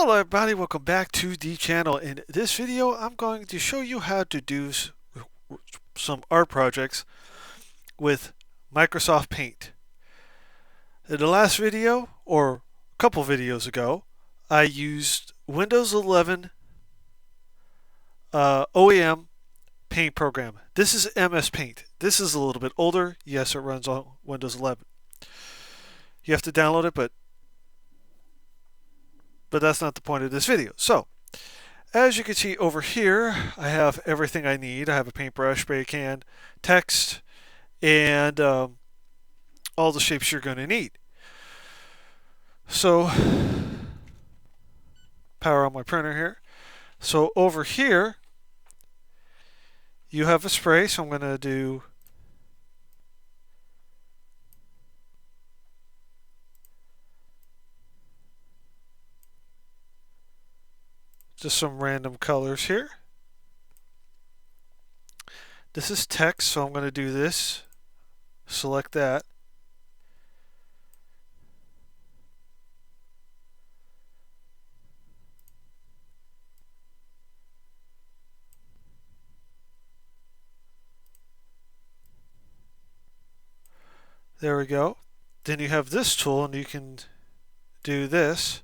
Hello everybody, welcome back to the channel. In this video I'm going to show you how to do some art projects with Microsoft Paint. In the last video, or a couple videos ago, I used Windows 11 OEM Paint program. This is MS Paint. This is a little bit older. Yes, it runs on Windows 11. You have to download it, but that's not the point of this video. So, as you can see over here, I have everything I need. I have a paintbrush, spray can, text, and all the shapes you're going to need. So, power on my printer here. So over here, you have a spray, so I'm going to do just some random colors here. This is text, so I'm going to do this. Select that. There we go. Then you have this tool, and you can do this.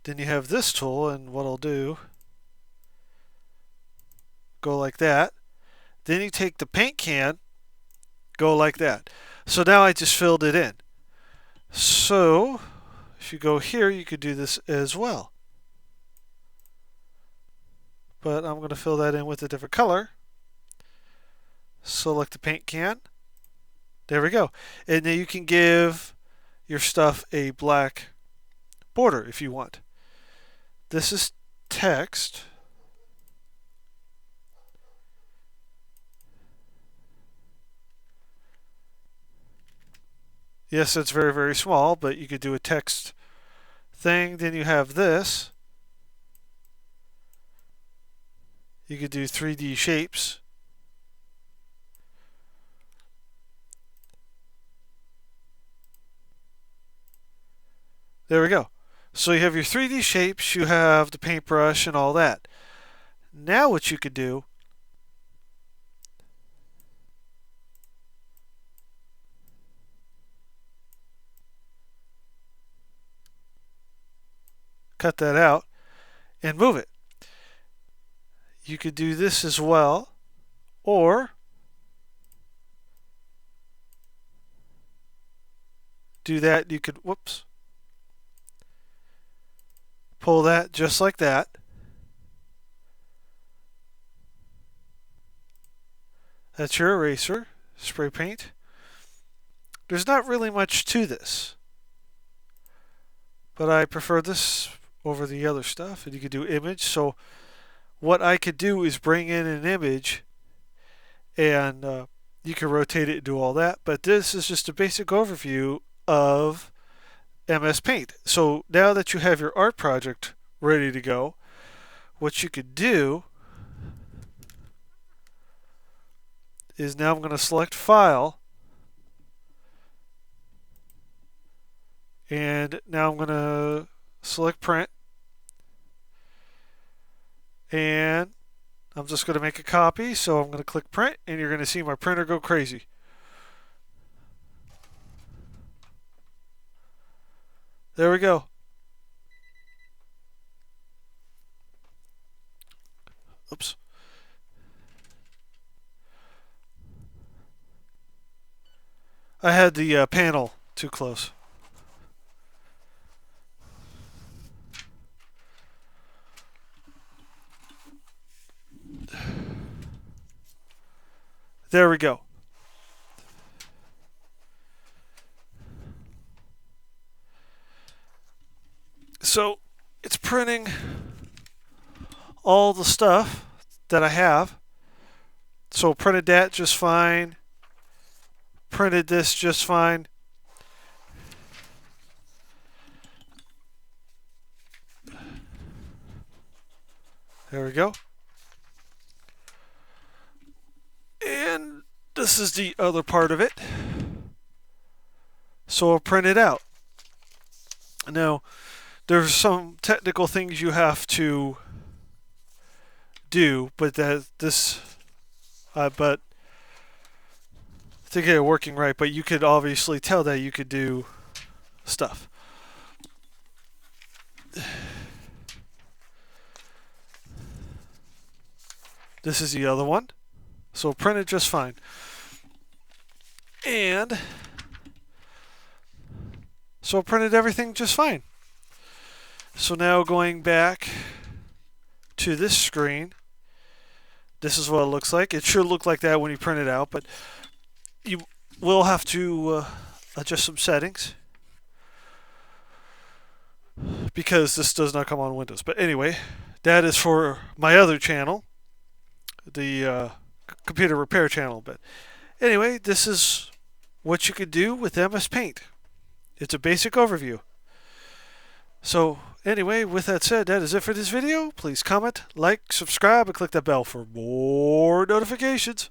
Then you have this tool, and what I'll do, go like that. Then you take the paint can, go like that. So now I just filled it in. So if you go here, you could do this as well. But I'm going to fill that in with a different color. Select the paint can. There we go. And then you can give your stuff a black border if you want. This is text. Yes, it's very, very small, but you could do a text thing. Then you have this. You could do 3D shapes. There we go. So you have your 3D shapes, you have the paintbrush and all that. Now what you could do, cut that out and move it. You could do this as well, or do that. You could, whoops, pull that just like that. That's your eraser, spray paint. There's not really much to this, but I prefer this over the other stuff. And you could do image. So what I could do is bring in an image, and you can rotate it and do all that. But this is just a basic overview of MS Paint. So now that you have your art project ready to go, what you could do is, now I'm going to select File, and now I'm going to select Print, and I'm just going to make a copy. So I'm going to click Print, and you're going to see my printer go crazy. There we go. Oops. I had the panel too close. There we go. So it's printing all the stuff that I have. So printed that just fine. Printed this just fine. There we go. And the this is the other part of it. So I'll print it out. Now, there's some technical things you have to do, but but to get it working right. But you could obviously tell that you could do stuff. This is the other one. So print it just fine. And so I printed everything just fine. So now going back to this screen, this is what it looks like. It should look like that when you print it out, but you will have to adjust some settings because this does not come on Windows. But anyway, that is for my other channel, the computer repair channel. But anyway, this is what you could do with MS Paint. It's a basic overview. So anyway, with that said, that is it for this video. Please comment, like, subscribe, and click that bell for more notifications.